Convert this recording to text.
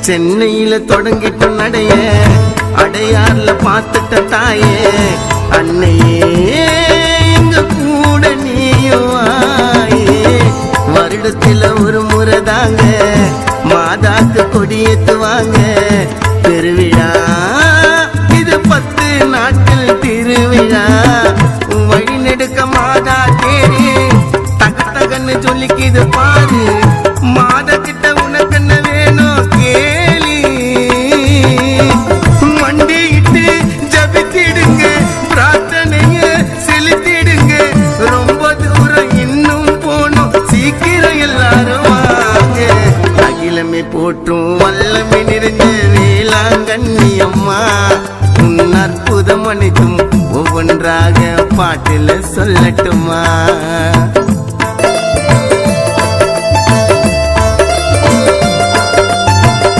சென்னையில தொடங்கிட்டு நடைய அடையார்ல பார்த்துட்ட தாயே அன்னையே எங்க கூட நீயும் ஆயே வருடத்துல ஒரு முறை தாங்க மாதாக்கு கொடியேத்துவாங்க பெருவிழா இது 10 நாட்கள் திருவிழா வழி நெடுக்க மாதா தேடி தகன்னு சொல்லிக்கிது பாரு மாதா கிட்ட உனக்கு என்ன வேணும் கேளி மண்டிட்டு ஜபித்திடுங்க பிரார்த்தனைய செலுத்திடுங்க ரொம்ப தூரம் இன்னும் போனோம் சீக்கிரம் எல்லாரும் வாங்க அகிலமே போற்றும் வல்லமை நிறைஞ்ச வேளாங்கண்ணி அம்மா உன் அற்புதம் அனைத்தும் ஒவ்வொன்றாக பாட்டில சொல்லட்டுமா